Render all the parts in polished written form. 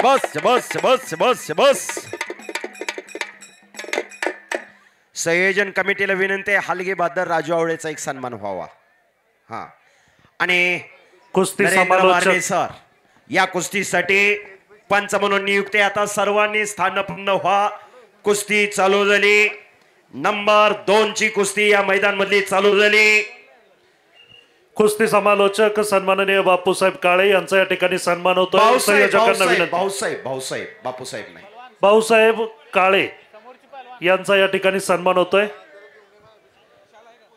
बस बस बस बस बस. संयोजन कमिटीला विनंती आहे, हलगी बहादर राजू आवळेचा एक सन्मान व्हावा. हा आणि कुस्ती नरेंद्र समालोचक मारणे सर या कुस्तीसाठी पंच म्हणून नियुक्ती. आता सर्वांनी स्थानपन्न व्हा. कुस्ती चालू झाली. नंबर 2 ची कुस्ती या मैदान मधली चालू झाली. कुस्ती समालोचक सन्माननीय बापूसाहेब काळे यांचा या ठिकाणी सन्मान होतोय. संयोजकांना विनंती. भाऊसाहेब बापूसाहेब नाही, भाऊसाहेब काळे यांचा या ठिकाणी सन्मान होतोय.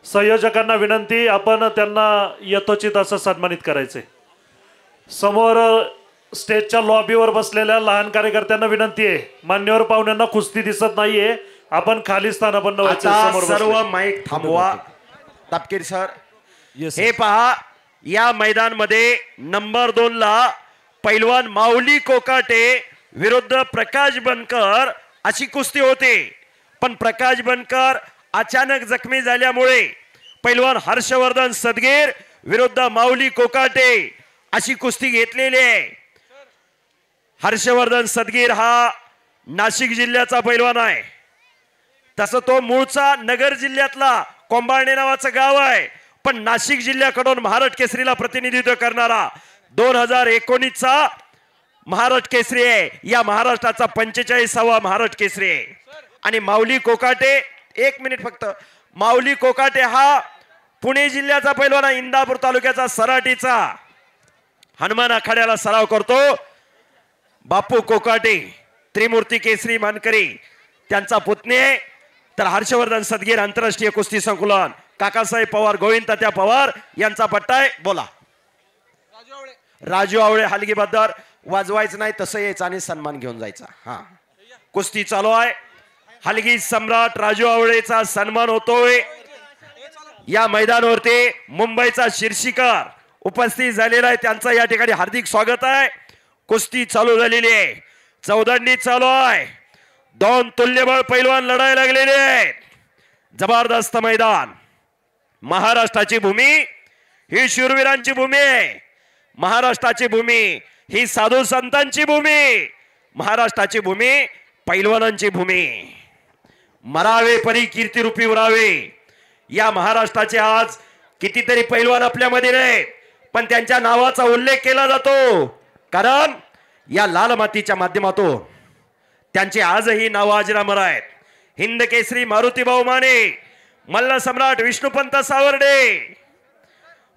संयोजकांना विनंती, आपण त्यांना यथोचित असं सन्मानित करायचंय. समोर स्टेजच्या लॉबीवर बसलेल्या लहान कार्यकर्त्यांना विनंती आहे, मान्यवर पाहुण्यांना कुस्ती दिसत नाहीये, आपण खाली स्थानापन्न व्हायचं. समोर सर्व माईक थांबवा. तापकीर सर हे पहा, या मैदान मध्ये नंबर 2 ला पैलवान माऊली कोकाटे विरुद्ध प्रकाश बनकर अशी कुस्ती होती. पण प्रकाश बनकर अचानक जखमी झाल्यामुळे पैलवान हर्षवर्धन सदगीर विरुद्ध माऊली कोकाटे अशी कुस्ती घेतलेली आहे. हर्षवर्धन सदगीर हा नाशिक जिल्ह्याचा पैलवान आहे. तसं तो मूळचा नगर जिल्ह्यातला कोंबाळणे नावाचं गाव आहे, पण नाशिक जिल्ह्याकडून महाराष्ट्र केसरीला प्रतिनिधित्व करणारा 2019चा महाराष्ट्र केसरी आहे. या महाराष्ट्राचा 45वा महाराष्ट्र केसरी आहे. आणि माऊली कोकाटे, एक मिनिट फक्त, माऊली कोकाटे हा पुणे जिल्ह्याचा पैलवान, इंदापूर तालुक्याचा सराटीचा हनुमान आखाड्याला सराव करतो. बापू कोकाटे त्रिमूर्ती केसरी मानकरी त्यांचा पुतणे. तर हर्षवर्धन सदगीर आंतरराष्ट्रीय कुस्ती संकुलन काकासाहेब पवार गोविंद तात्या पवार यांचा पट्टा आहे. बोला. राजू आवळे हलगी बहादर वाजवायचं नाही, तसं यायचं आणि सन्मान घेऊन जायचा. हा कुस्ती चालू आहे. हलगी सम्राट राजू आवळेचा सन्मान होतोय. या मैदानावरती मुंबईचा शीर्षिकार उपस्थित झालेला आहे, त्यांचा या ठिकाणी हार्दिक स्वागत आहे. कुस्ती चालू झालेली आहे. चौदंडी चालू आहे. 2 तुल्यबळ पैलवान लढायला लागलेले आहेत. जबरदस्त मैदान. महाराष्ट्राची भूमी ही शूरवीरांची भूमी आहे. महाराष्ट्राची भूमी ही साधू संतांची भूमी. महाराष्ट्राची भूमी पैलवानांची भूमी. मरावे परी कीर्तिरूपी उरावे. या महाराष्ट्राचे आज कितीतरी पैलवान आपल्यामध्ये नाहीत, पण त्यांच्या नावाचा उल्लेख केला जातो, कारण या लाल मातीच्या माध्यमातून त्यांचे आजही नाव अजरामर आहेत. हिंद केसरी मारुतीभाऊ माने, मल्ल सम्राट विष्णुपंत सावर्डे,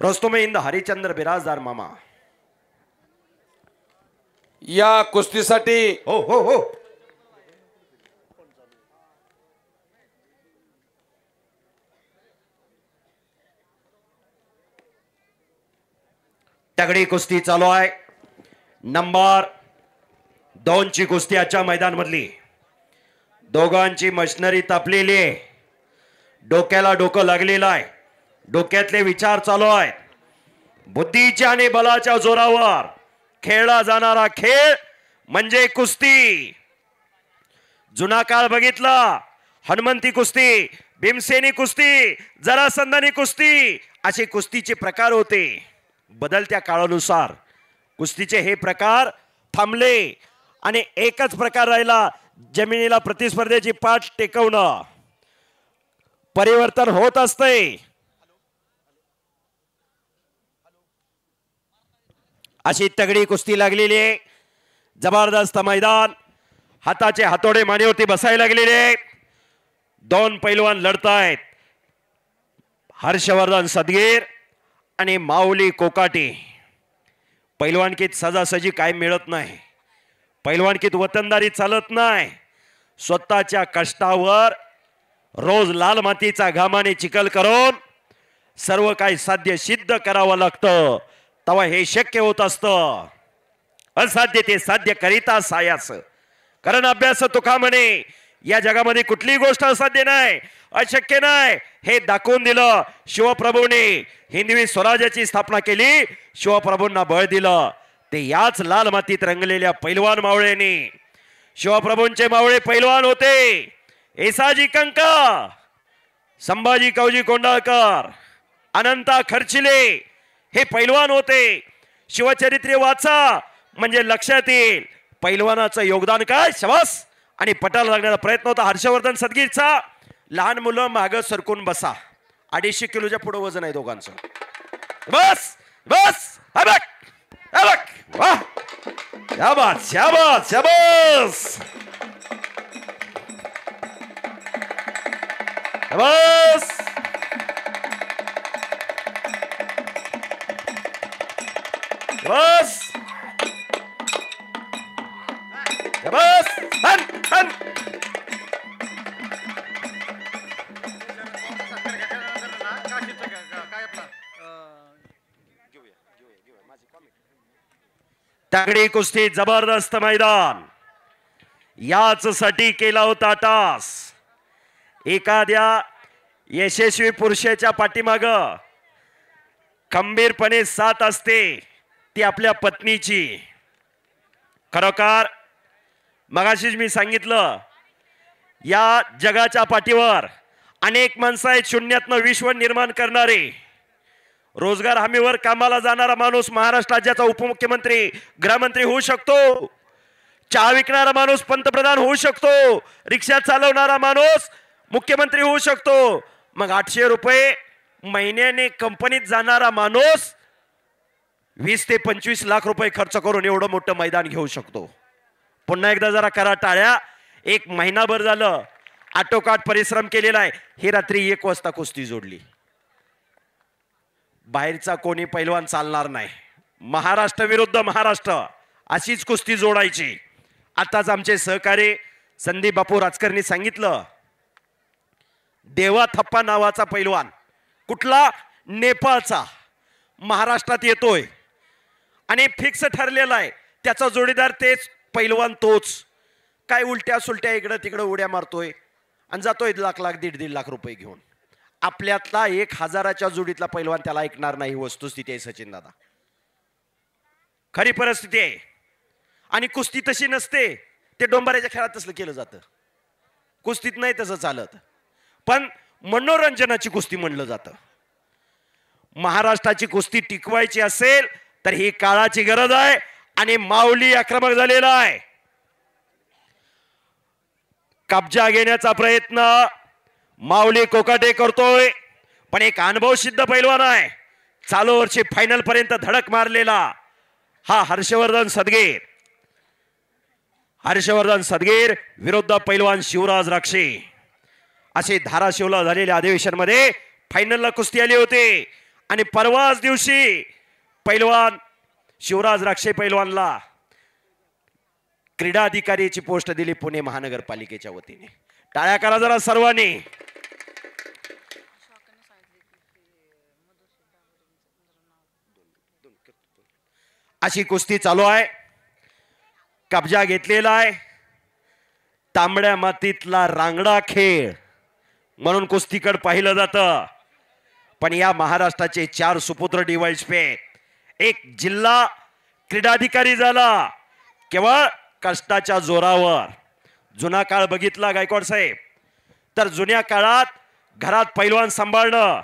रोस्तुमे हिंद हरिचंद्र बिराजदार मामा. या कुस्तीसाठी हो हो हो तगडी कुस्ती चालू आहे. नंबर 2 ची कुस्ती आजच्या मैदान मधली. दोघांची मशिनरी तापलेली आहे. डोक्याला डोकं लागलेलं आहे. डोक्यातले विचार चालू आहेत. बुद्धीच्या आणि बलाच्या जोरावर खेळला जाणारा खेळ म्हणजे कुस्ती. जुना काळ बघितला, हनुमंती कुस्ती, भीमसेनी कुस्ती, जरासंधानी कुस्ती असे कुस्तीचे प्रकार होते. बदलत्या काळानुसार कुस्तीचे हे प्रकार थांबले आणि एकच प्रकार राहिला, जमिनीला प्रतिस्पर्धेची पाठ टेकवणं. परिवर्तन होत असते. अशी तगडी कुस्ती लागलेली आहे. जबरदस्त मैदान. हाताचे हातोडे मानेवरती बसायला लागलेले. 2 पैलवान लढतायत, हर्षवर्धन सदगीर आणि माऊली कोकाटे. पैलवानकीत सजासजी काय मिळत नाही. पैलवानकीत वतनदारी चालत नाही. स्वतःच्या कष्टावर रोज लाल मातीचा घामाने चिखल करून सर्व काही साध्य सिद्ध करावं लागतं, तेव्हा हे शक्य होत असतं. असाध्य ते साध्य करिता सायास, कारण अभ्यास तुका म्हणे या जगामध्ये कुठलीही गोष्ट असाध्य नाही, अशक्य नाही, हे दाखवून दिलं. शिवप्रभूने हिंदवी स्वराज्याची स्थापना केली, शिवप्रभूंना बळ दिलं ते याच लाल मातीत रंगलेल्या पैलवान मावळ्यांनी. शिवप्रभूंचे मावळे पैलवान होते. येसाजी कंका, संभाजी कवजी कोंडाळकर, अनंता खर्चिले हे पैलवान होते. शिवचरित्र वाचा म्हणजे लक्षात येईल. पैलवानाचं योगदान काय शबास. आणि पटाला लागण्याचा प्रयत्न होता हर्षवर्धन सदगीरचा. लहान मुलं मागं सरकून बसा. 250 किलोच्या पुढे वजन आहे दोघांचं. बस बस वाह शाबास शाबास शाबास शाबास. बस बस हन हन. तगडी कुस्ती जबरदस्त मैदान याच साठी केला होता टास. एखाद्या यशस्वी पुरुषाच्या पाठीमाग खंबीरपणे साथ असते ती आपल्या पत्नीची. खरोखर मगाशीच मी सांगितलं या जगाच्या पाठीवर अनेक माणसं आहेत शून्यातनं विश्व निर्माण करणारे. रोजगार हमीवर कामाला जाणारा माणूस महाराष्ट्र राज्याचा उपमुख्यमंत्री गृहमंत्री होऊ शकतो. चहा विकणारा माणूस पंतप्रधान होऊ शकतो. रिक्षा चालवणारा माणूस मुख्यमंत्री होऊ शकतो. मग 800 रुपये महिन्याने कंपनीत जाणारा माणूस 20 ते 25 लाख रुपये खर्च करून एवढं मोठं मैदान घेऊ शकतो. पुन्हा एकदा जरा करा टाळ्या. एक महिनाभर झालं आटोकाट परिश्रम केलेला आहे. ही रात्री 1 वाजता कुस्ती जोडली. बाहेरचा कोणी पैलवान चालणार नाही. महाराष्ट्र विरुद्ध महाराष्ट्र अशीच कुस्ती जोडायची. आताच आमचे सहकारी संदीप बापू राजकरनी सांगितलं देवा थप्पा नावाचा पैलवान कुठला नेपाळचा महाराष्ट्रात येतोय आणि फिक्स ठरलेला आहे. त्याचा जोडीदार तेच पैलवान तोच. काय उलट्या सुलट्या इकडं तिकडं उड्या मारतोय आणि जातोय लाख लाख 1.5 लाख रुपये घेऊन. आपल्यातला 1000च्या जोडीतला पैलवान त्याला ऐकणार नाही. वस्तुस्थिती आहे सचिन दादा. खरी परिस्थिती आहे. आणि कुस्ती तशी नसते. ते डोंबाऱ्याच्या खेळात तसलं केलं जातं. कुस्तीत नाही तसं चालत. पण मनोरंजनाची कुस्ती म्हणलं जातं. महाराष्ट्राची कुस्ती टिकवायची असेल तर ही काळाची गरज आहे. आणि माऊली आक्रमक झालेला आहे. कब्जा घेण्याचा प्रयत्न माऊली कोकाटे करतोय. पण एक अनुभव सिद्ध पैलवान आहे. चालू वर्षी फायनल पर्यंत धडक मारलेला हा हर्षवर्धन सदगीर. हर्षवर्धन सदगीर विरुद्ध पैलवान शिवराज राक्षे असे धाराशिवला झालेल्या अधिवेशन मध्ये फायनलला कुस्ती आली होती. आणि परवाच दिवशी पैलवान शिवराज राक्षे पैलवानला क्रीडा अधिकारीची पोस्ट दिली पुणे महानगरपालिकेच्या वतीने. टाळ्या करा जरा सर्वांनी. अशी कुस्ती चालू आहे. कब्जा घेतलेला आहे. तांबड्या मातीतला रांगडा खेळ म्हणून कुस्तीकडे पाहिलं जातं. पण या महाराष्ट्राचे 4 सुपुत्र डीवायसपी. एक जिल्हा क्रीडाधिकारी झाला केवळ कष्टाच्या जोरावर. जुना काळ बघितला गायकवाड साहेब तर जुन्या काळात घरात पैलवान सांभाळणं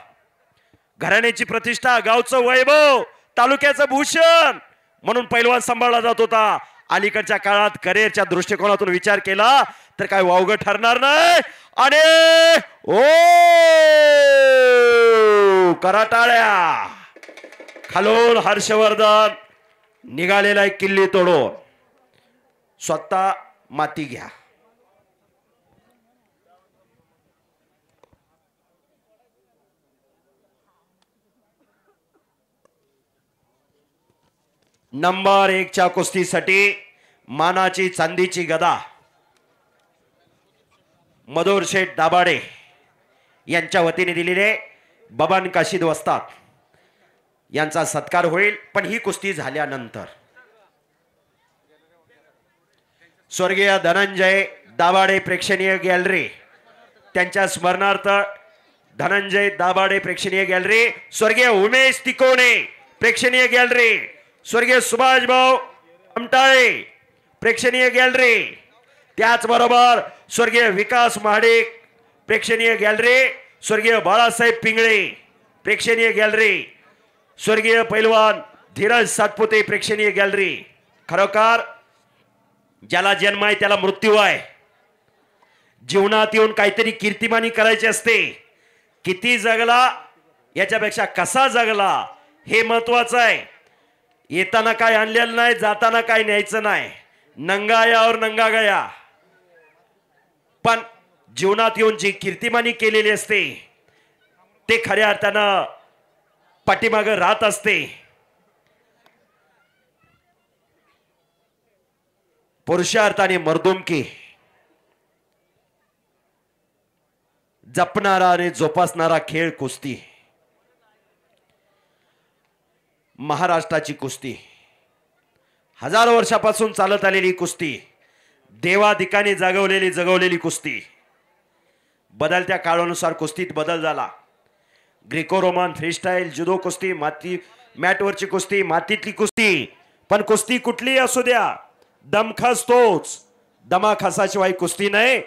घराण्याची प्रतिष्ठा गावचं वैभव तालुक्याचं भूषण म्हणून पैलवान सांभाळला जात होता. अलीकडच्या काळात करिअरच्या दृष्टिकोनातून विचार केला तर काय वावगं ठरणार नाही. आणि ओ कराटाळ्या खालून हर्षवर्धन निघालेला एक किल्ली तोडून स्वतः माती घ्या. नंबर 1च्या कुस्तीसाठी मानाची चांदीची गदा मधुर शेठ दाभाडे यांच्या वतीने दिलेले बबन काशीद वस्ताद यांचा सत्कार होईल. पण ही कुस्ती झाल्यानंतर स्वर्गीय धनंजय दाभाडे प्रेक्षणीय गॅलरी त्यांच्या स्मरणार्थ धनंजय दाभाडे प्रेक्षणीय गॅलरी, स्वर्गीय उमेश तिकोणे प्रेक्षणीय गॅलरी, स्वर्गीय सुभाष भाऊ अमटाळे प्रेक्षणीय गॅलरी, त्याचबरोबर स्वर्गीय विकास महाडिक प्रेक्षणीय गॅलरी, स्वर्गीय बाळासाहेब पिंगळे प्रेक्षणीय गॅलरी, स्वर्गीय पैलवान धीरज सातपुते प्रेक्षणीय गॅलरी. खरोखर ज्याला जन्म आहे त्याला मृत्यू आहे. जीवनात येऊन काहीतरी कीर्तिमानी करायची असते. किती जगला याच्यापेक्षा कसा जगला हे महत्वाचं आहे. येताना काय आणलेलं नाही, जाताना काय न्यायचं नाही. नंगा यावर नंगा गया. पण जीवनात येऊन जी कीर्तिमानी केलेली असते ते खऱ्या अर्थानं पाठीमागं राहत असते. पुरुषार्थाने मर्दुमकी जपणारा आणि जोपासणारा खेळ कुस्ती. महाराष्ट्राची कुस्ती हजारो वर्षापासून चालत आलेली कुस्ती, देवाधिकाने जगवलेली कुस्ती. बदलत्या काळानुसार कुस्तीत बदल झाला. ग्रेको रोमन, फ्रीस्टाईल, जुदो कुस्ती, माती मॅटवरची कुस्ती, मातीतली कुस्ती. पण कुस्ती कुठलीही असू द्या, दमखास तोच. दमाखासाशिवाय कुस्ती नाही.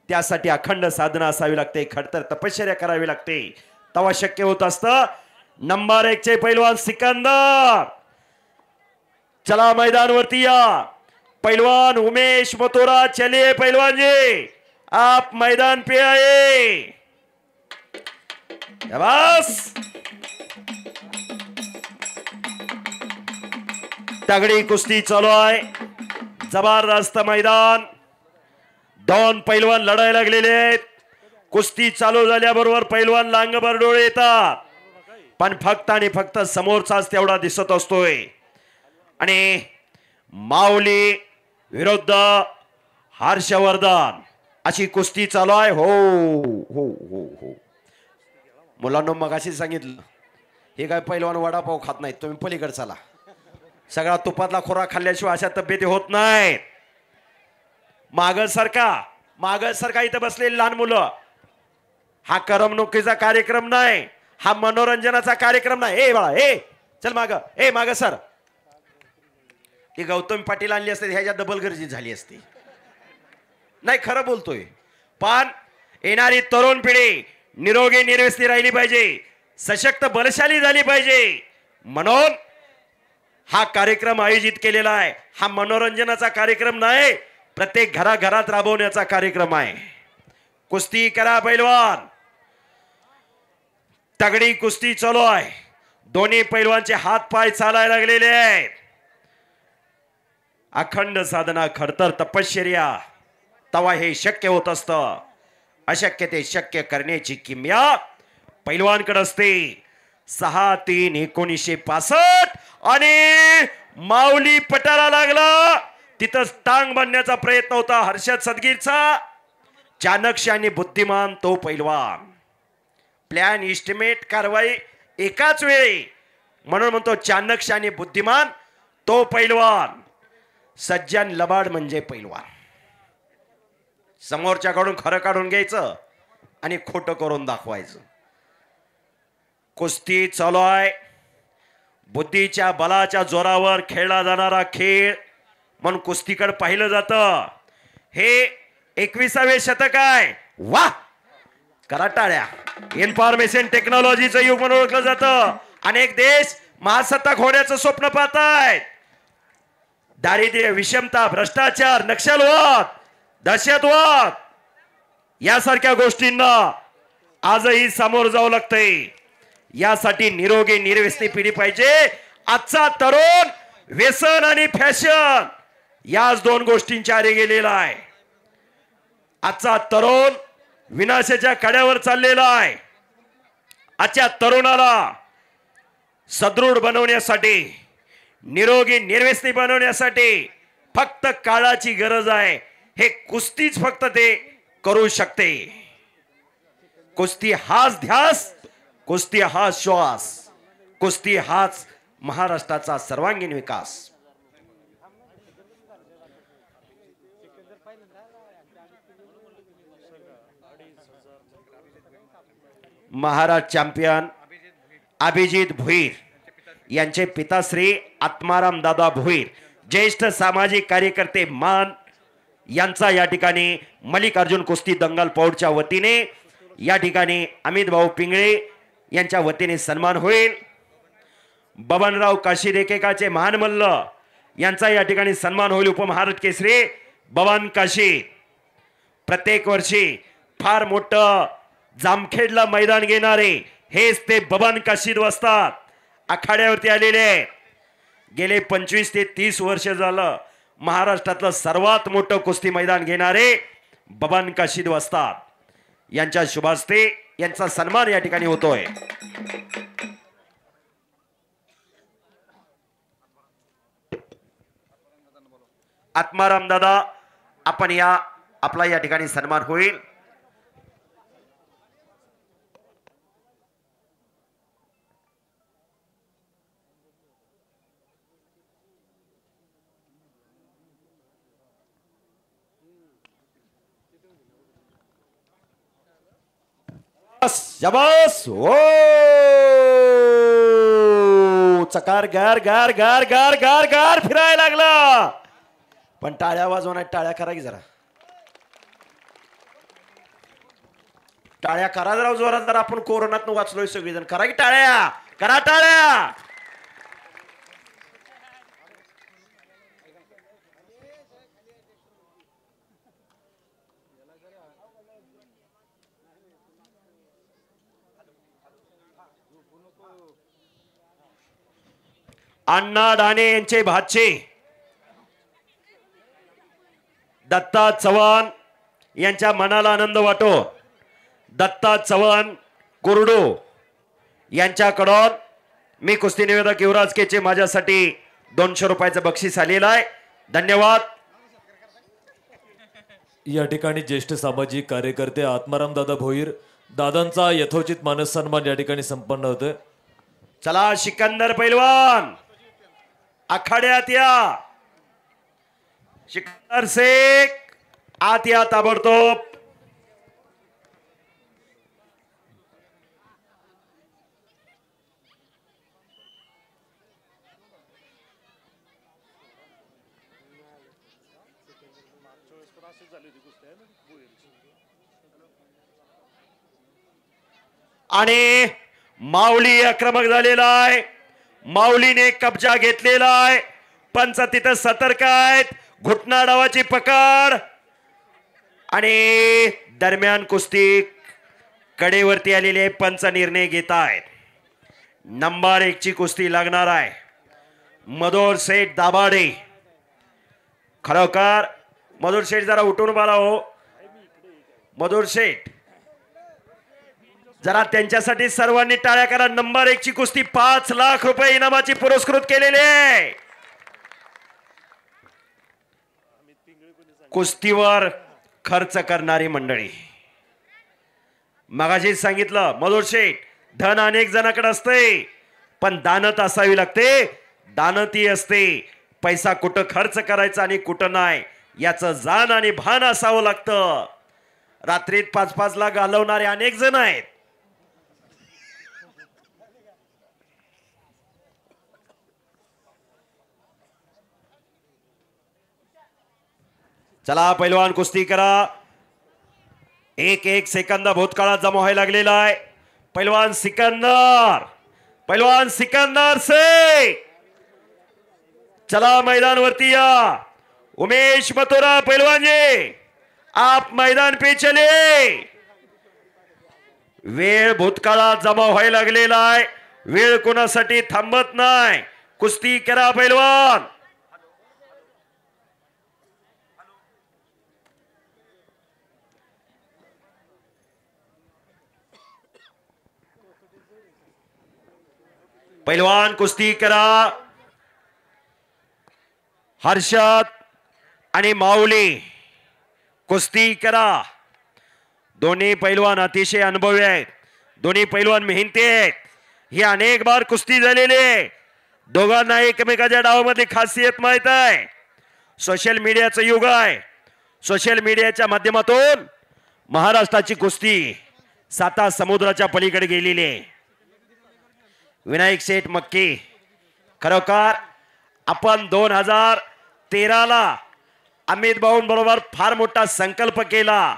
त्यासाठी अखंड साधना असावी लागते, खडतर तपश्चर्या करावी लागते. तेव्हा शक्य होत असतं. नंबर 1 चे पैलवान सिकंदर, चला मैदानवरती या. पैलवान उमेश मथुरा, चलिए पैलवान जी, आप मैदान पे आए. बस तगडी कुस्ती चालू आहे. जबरदस्त मैदान. दोन पैलवान लढायला लागलेले आहेत. कुस्ती चालू झाल्याबरोबर पैलवान लांगभर डोळे येतात. पण फक्त आणि फक्त समोरचाच तेवढा दिसत असतोय. आणि माऊली विरुद्ध हर्षवर्धन अशी कुस्ती चालू आहे. हो हो हो हो मुलांना मगाशी सांगितलं, हे काय पैलवान वडापाव खात नाहीत, तुम्ही पलीकडे चला. सगळा तुपातला खोराक खाल्ल्याशिवाय अशा तब्येती होत नाहीत. माग सरका इथं बसलेली लहान मुलं. हा करमणुकीचा कार्यक्रम नाही, हा मनोरंजनाचा कार्यक्रम नाही. ए बाळा, ए चल माग सर. ती गौतम पाटील आणली असते ह्याच्या डबल गर्दी झाली असती. नाही, खरं बोलतोय. पण येणारी तरुण पिढी निरोगी निर्व्यसनी राहिली पाहिजे, सशक्त बलशाली झाली पाहिजे. म्हणून हा कार्यक्रम आयोजित केलेला आहे. हा मनोरंजनाचा कार्यक्रम नाही, प्रत्येक घराघरात राबवण्याचा कार्यक्रम आहे. कुस्ती करा पैलवान. तगडी कुस्ती चालू आहे. दोन्ही पैलवानचे हात पाय चालायला लागलेले आहेत. अखंड साधना, खडतर तपश्चर्या, तवा हे शक्य होत असतं. अशक्य ते शक्य करण्याची किमया पैलवानकडे असते. 6-3-1965 आणि माऊली पटाला लागला. तिथं टांग बांधण्याचा प्रयत्न होता हर्षद सदगीरचा. चाणक्य आणि बुद्धिमान तो पैलवान. प्लॅन, इस्टिमेट, कारवाई एकाच वेळी. म्हणून म्हणतो चाणक्य आणि बुद्धिमान तो पैलवान. सज्जन लबाड म्हणजे पैलवान. समोरच्याकडून खरं काढून घ्यायचं आणि खोटं करून दाखवायचं. कुस्ती चालू आहे. बुद्धीच्या बलाच्या जोरावर खेळला जाणारा खेळ म्हणून कुस्तीकडे पाहिलं जातं. हे 21वे शतक आहे. वा, करा टाळ्या. इन्फॉर्मेशन टेक्नॉलॉजीचं युग म्हणून ओळखलं जातं. अनेक देश महासत्ताक होण्याचं स्वप्न पाहतायत. दारिद्र्य, विषमता, भ्रष्टाचार, नक्षलवाद, दहशतवाद यासारख्या गोष्टींना आजही सामोरं जावं लागतंय. यासाठी निरोगी निर्व्यसनी पिढी पाहिजे. आजचा तरुण व्यसन आणि फॅशन याच दोन गोष्टींच्या आरे गेलेला आहे. आजचा तरुण विनाशाच्या कड्यावर चाललेला आहे. आजच्या तरुणाला सदृढ बनवण्यासाठी, निरोगी निर्व्यसनी बनवण्यासाठी फक्त काळाची गरज आहे. हे कुस्तीच फक्त ते करू शकते. कुस्ती हाच ध्यास, कुस्ती हाच श्वास, कुस्ती हाच महाराष्ट्राचा सर्वांगीण विकास. महाराष्ट्र चॅम्पियन अभिजित भोईर यांचे पिताश्री आत्माराम दादा भोईर, ज्येष्ठ सामाजिक कार्यकर्ते मान यांचा या ठिकाणी मल्लिकार्जुन कुस्ती दंगल पौडच्या वतीने या ठिकाणी अमित भाऊ पिंगळे यांच्या वतीने सन्मान होईल. बबनराव काशी देकेकाचे महान मल्ल यांचा या ठिकाणी सन्मान होईल. उपमहाराष्ट्र केसरी बबन काशी. प्रत्येक वर्षी फार मोठं जामखेडला मैदान घेणारे हेच ते बबन काशीद असतात. आखाड्यावरती आलेले गेले 25 ते 30 वर्ष झालं महाराष्ट्रातलं सर्वात मोठं कुस्ती मैदान घेणारे बबन काशीद असतात. यांच्या शुभास्ते यांचा सन्मान या ठिकाणी होतोय. आत्माराम दादा आपण या आपला या ठिकाणी सन्मान होईल. जबस ओ चकार गार गार गार गार गार गार फिरायला लागला. पण टाळ्या वाजवणार, टाळ्या करा की जरा, टाळ्या करा जरा जोरात. जरा आपण कोरोनात वाचलोय सगळेजण, करा की टाळ्या, करा टाळ्या. अण्णा डाणे यांचे भाचे दत्ता चव्हाण यांच्या मनाला आनंद वाटो. दत्ता चव्हाण कुरडू यांच्याकडून मी कुस्ती निवेदक युवराज केचे माझ्यासाठी 200 रुपयाचं बक्षीस आलेलं आहे. धन्यवाद. या ठिकाणी ज्येष्ठ सामाजिक कार्यकर्ते आत्माराम दादा भोईर दादांचा यथोचित मानस सन्मान या ठिकाणी संपन्न होतोय. चला सिकंदर पैलवान आखाड्यात या. सिकंदर शेख आत या ताबडतोब. आणि माऊली आक्रमक झालेला आहे. माऊलीने कब्जा घेतलेला आहे. पंच तिथं सतर्क आहेत. घुटना डावाची पकड आणि दरम्यान कुस्ती कडेवरती आलेले पंच निर्णय घेत आहेत. नंबर 1 ची कुस्ती लागणार आहे. मधुर शेठ दाभाडे. खरोखर मधुर शेठ जरा उठून बाळा हो. मधुर शेठ जरा त्यांच्यासाठी सर्वांनी टाळ्या करा. नंबर 1 ची कुस्ती 5 लाख रुपये इनामाची पुरस्कृत केलेली आहे. कुस्तीवर खर्च करणारी मंडळी. मगाशी सांगितलं मधुर शेठ धन अनेक जणांकडे असते पण दानत असावी लागते. दानती असते. पैसा कुठं खर्च करायचा आणि कुठं नाही याचं जाण आणि भान असावं लागतं. रात्रीत 5-5 लाख घालवणारे अनेक जण आहेत. चला पैलवान कुस्ती करा. 1-1 सेकंद भूतकाळात जमा व्हायला लागलेला आहे. पैलवान सिकंदर से चला मैदानवरती या. उमेश मथुरा पैलवान जी आप मैदान पे चले. वेळ भूतकाळात जमा व्हायला लागलेला आहे. वेळ कोणासाठी थांबत नाही. कुस्ती करा पैलवान. पैलवान कुस्ती करा. हर्षद आणि माऊली कुस्ती करा. दोन्ही पैलवान अतिशय अनुभवी आहेत. दोन्ही पैलवान मेहनती आहेत. ही अनेक बार कुस्ती झालेली आहे. दोघांना एकमेकाच्या डावामध्ये खासियत माहित आहे. सोशल मीडियाचं युग आहे. सोशल मीडियाच्या माध्यमातून महाराष्ट्राची कुस्ती 7 समुद्राच्या पलीकडे गेलेली आहे. विनायक शेठ मक्की खरोखर आपण 2013ला अमित भाऊंबरोबर फार मोठा संकल्प केला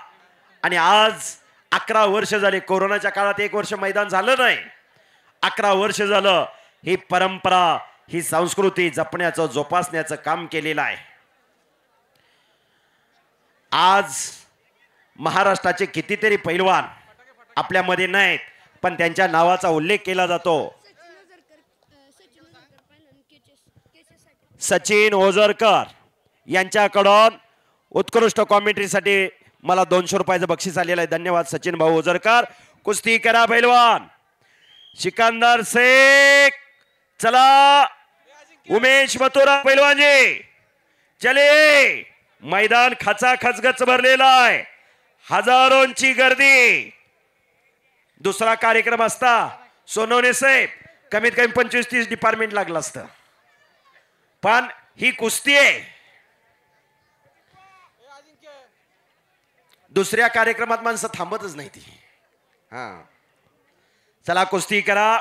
आणि आज 11 वर्ष झाले. कोरोनाच्या काळात 1 वर्ष मैदान झालं नाही. 11 वर्ष झालं ही परंपरा ही संस्कृती जपण्याचं जोपासण्याचं काम केलेलं आहे. आज महाराष्ट्राचे कितीतरी पैलवान आपल्यामध्ये नाहीत, पण त्यांच्या नावाचा उल्लेख केला जातो. सचिन ओझरकर यांच्याकडून उत्कृष्ट कॉमेंट्रीसाठी मला 200 रुपयाचं बक्षीस आलेलं आहे. धन्यवाद सचिन भाऊ ओझरकर. कुस्ती करा पैलवान. सिकंदर शेख, चला उमेश मथुरा पैलवानजी, चले. मैदान खचाखच भरलेला आहे, हजारोंची गर्दी. दुसरा कार्यक्रम असता सोनवणे साहेब कमीत कमी 25-30 डिपार्टमेंट लागलं असतं, पण ही कुस्ती आहे. दुसऱ्या कार्यक्रमात माणसं थांबतच नाही ती. हा, चला कुस्ती करा.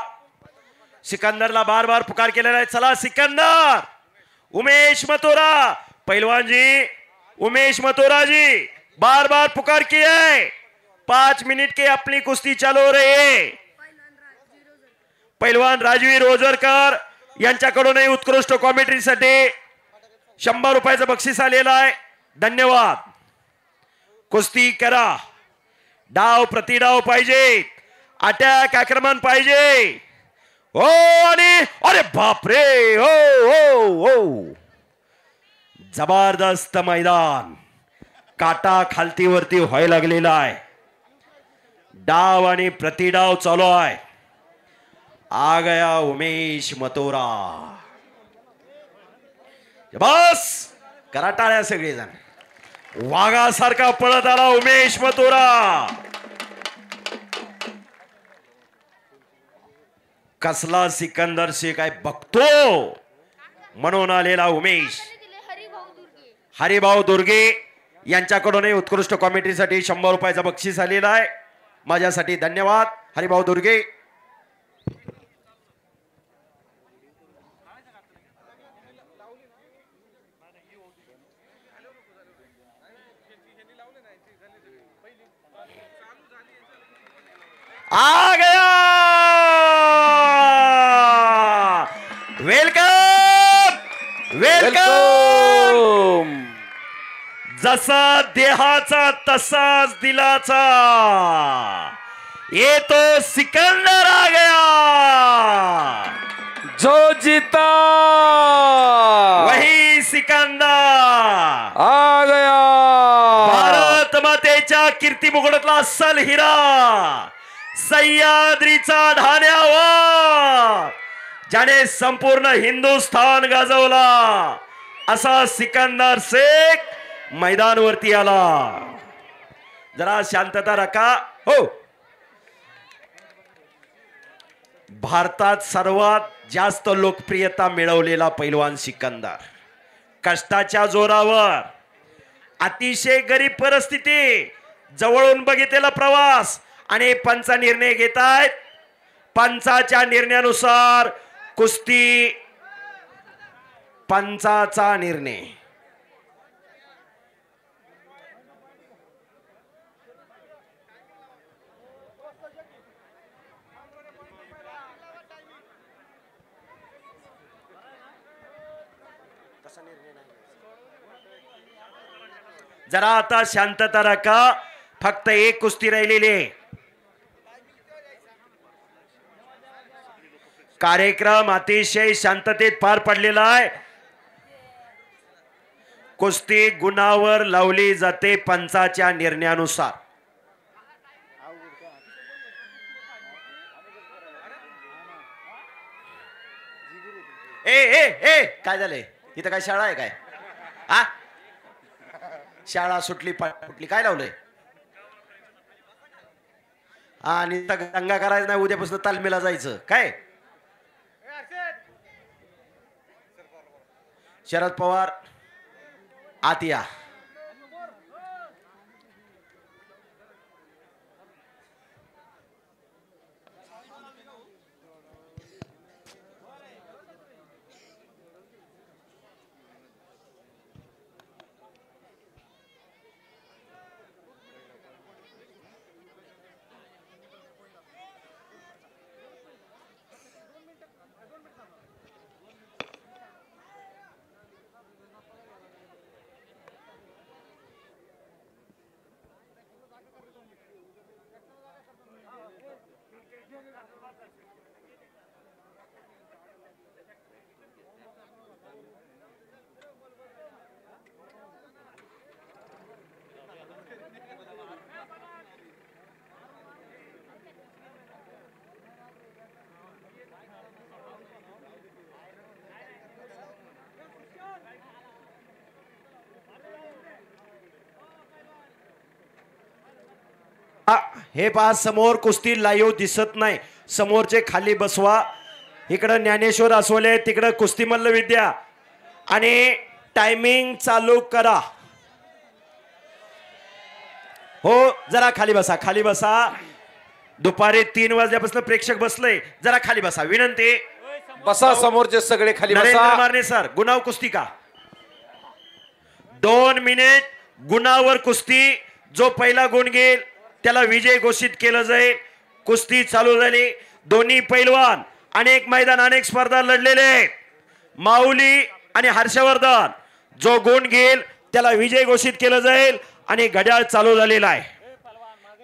सिकंदरला बार बार पुकार केलेला आहे. चला सिकंदर. उमेश मथुरा पहलवान जी, उमेश मथुरा जी बार बार पुकार किया है. 5 मिनट के अपनी कुश्ती चालू हो रही है. पहलवान राजवीर ओझरकर यांच्याकडूनही उत्कृष्ट कॉमेंट्रीसाठी 100 रुपयाचं बक्षीस आलेलं आहे. धन्यवाद. कुस्ती करा. डाव प्रतिडाव पाहिजे, अटॅक आक्रमण पाहिजे. हो आणि अरे बापरे, हो हो हो, जबरदस्त मैदान. काटा खालती वरती व्हायला लागलेला आहे. डाव आणि प्रतिडाव चालू आहे. आ गया उमेश मथुरा. बस करा टाळ्या सगळेजण. वाघासारखा पळत आला उमेश मथुरा. कसला सिकंदर शेख आहे बघतो म्हणून आलेला उमेश. हरिभाऊ दुर्गे यांच्याकडूनही उत्कृष्ट कॉमेंट्रीसाठी 100 रुपयाचं बक्षीस आलेला आहे. माझ्यासाठी धन्यवाद हरिभाऊ दुर्गे. आ गया. Welcome welcome. जसा देहाचा तसाच दिलाचा. येतो सिकंदर आ गया. जो जीता वही सिकंदर आ गया. भारत मातेच्या कीर्ती मुकुटातला अस्सल हिरा, सह्याद्रीचा ढाण्यावर ज्याने संपूर्ण हिंदुस्थान गाजवला असा सिकंदर शेख मैदानवरती आला. जरा शांतता राखा. हो, भारतात सर्वात जास्त लोकप्रियता मिळवलेला पैलवान सिकंदर. कष्टाच्या जोरावर, अतिशय गरीब परिस्थिती, जवळून बघितलेला प्रवास आणि पंचा निर्णय घेत आहेत. पंचाच्या निर्णयानुसार कुस्ती. पंचाचा निर्णय. जरा आता शांतता राखा. फक्त एक कुस्ती राहिलेली आहे. कार्यक्रम अतिशय शांततेत पार पडलेला आहे. कुस्ती गुणावर लावली जाते पंचाच्या निर्णयानुसार. ए ए ए काय झालंय इथं? काय शाळा आहे काय? हा, शाळा सुटली फुटली काय लावलंय? आणि दंगा करायचा नाही. उद्यापासून तालमीला जायचं काय? शरद पवार आत या. हे पहा समोर कुस्ती लाईव्ह दिसत नाही, समोरचे खाली बसवा. इकडं ज्ञानेश्वर असोले, तिकडं कुस्ती मल्ल विद्या. आणि टायमिंग चालू करा. हो जरा खाली बसा, खाली बसा. दुपारी 3 वाजल्यापासून प्रेक्षक बसले, जरा खाली बसा विनंती. बसा, समोरचे सगळे खाली नरेंद्र बसा. मारणे सर, गुणाव कुस्ती का 2 मिनिट गुणावर कुस्ती. जो पहिला गुण घेईल त्याला विजय घोषित केलं जाईल. कुस्ती चालू झाली. दोन्ही पैलवान अनेक मैदान अनेक स्पर्धा लढलेले. माऊली आणि हर्षवर्धन जो गुण घेईल त्याला विजय घोषित केलं जाईल. आणि घड्याळ चालू झालेला आहे.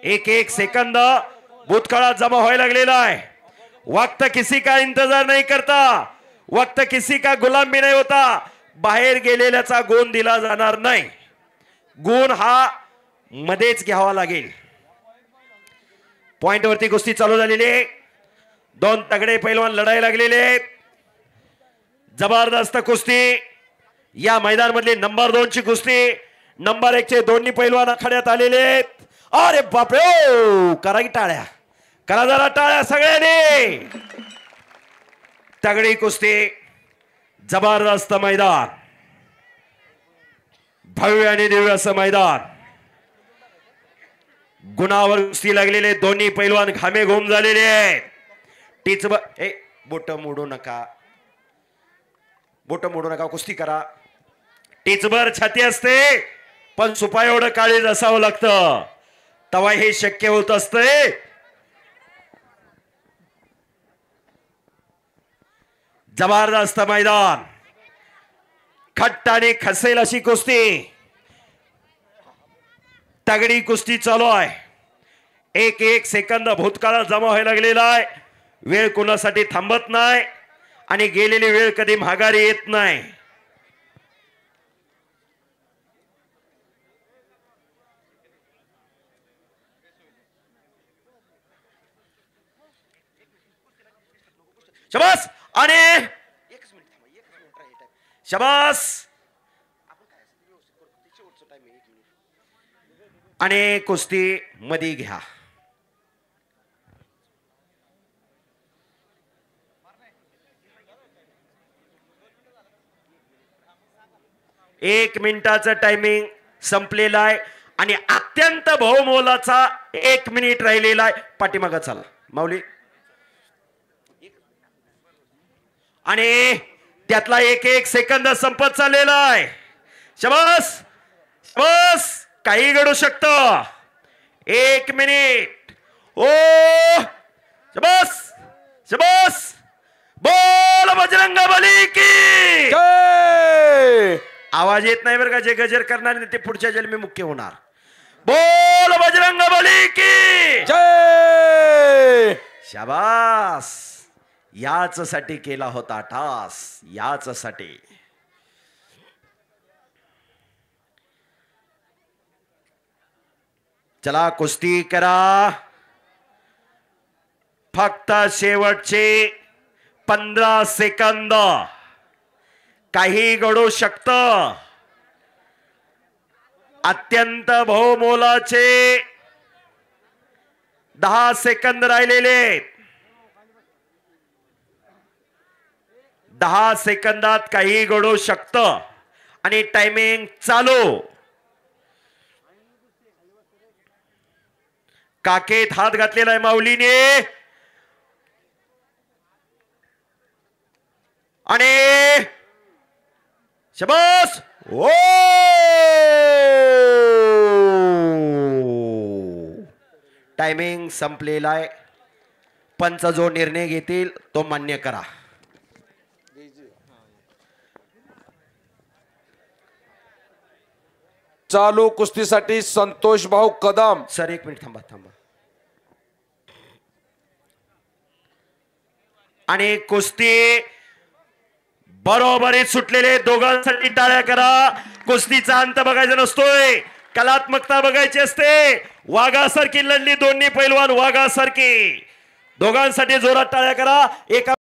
1-1 सेकंद भूतकाळात जमा व्हायला लागलेला आहे. वक्त किसी का इंतजार नहीं करता, वक्त किसी का गुलाम भी नहीं होता. बाहेर गेलेल्याचा गुण दिला जाणार नाही. गुण हा मध्येच घ्यावा लागेल. पॉइंट वरती कुस्ती चालू झालेली आहे. 2 तगडे पैलवान लढायला लागलेले. जबरदस्त कुस्ती. या मैदान मधली नंबर 2 ची कुस्ती. नंबर 1 चे दोन्ही पैलवान आखाड्यात आलेले. अरे बापरे, करा की टाळ्या, करा जरा टाळ्या सगळ्यांनी. तगडी कुस्ती, जबरदस्त मैदान, भव्य आणि दिव्य असं मैदान. गुणावर कुस्ती लागलेले दोन्ही पैलवान घामे घुम झालेले आहेत. बोट मोडू नका, बोट मोडू नका, कुस्ती करा. टीचभर छाती असते पण सुपा एवढं काळीज असावं लागतं, तेव्हा हे शक्य होत असते. जबरदस्त मैदान, खट्ट आणि खसेल अशी कुस्ती. तगडी कुस्ती चालू आहे. 1-1 सेकंद भूतकाळात जमा व्हायला लागलेला आहे. वेळ कोणासाठी थांबत नाही आणि गेलेली वेळ कधी माघारी येत नाही. शाबास आणि शाबास आणि कुस्ती मध्ये घ्या. एक मिनिटाचं टायमिंग संपलेला आहे आणि अत्यंत बहुमोलाचा 1 मिनिट राहिलेला आहे. पाठीमागं चला माऊली. आणि त्यातला 1-1 सेकंद संपत चाललेला आहे. शाबास शाबास, काही घडू शकतं. 1 मिनिट. ओ शाबास शाबास. बोल बजरंगबली की जय. आवाज येत नाही बरं का. जे गजर करणार ते पुढच्या जन्मी मुख्य होणार. बोल बजरंगबली की जय. शाबास. याच साठी केला होता ठास, याच साठी. चला कुस्ती करा. फक्त शेवटचे 15 सेकंद. काही घडू शकतं. अत्यंत बहुमोलाचे 10 सेकंद राहिलेले. 10 सेकंदात काही घडू शकतं आणि टायमिंग चालू. काकेत हात घातलेला आहे माऊलीने आणि शाबास. ओ टायमिंग संपलेला आहे. पंच जो निर्णय घेतील तो मान्य करा. चालू कुस्तीसाठी संतोष भाऊ कदम. सर 1 मिनिट थांबा थांबा. आणि कुस्ती बरोबरीत सुटलेले दोघांसाठी टाळ्या करा. कुस्तीचा अंत बघायचा नसतोय, कलात्मकता बघायची असते. वाघासारखी लढली दोन्ही पैलवान, वाघासारखी. दोघांसाठी जोरात टाळ्या करा. एका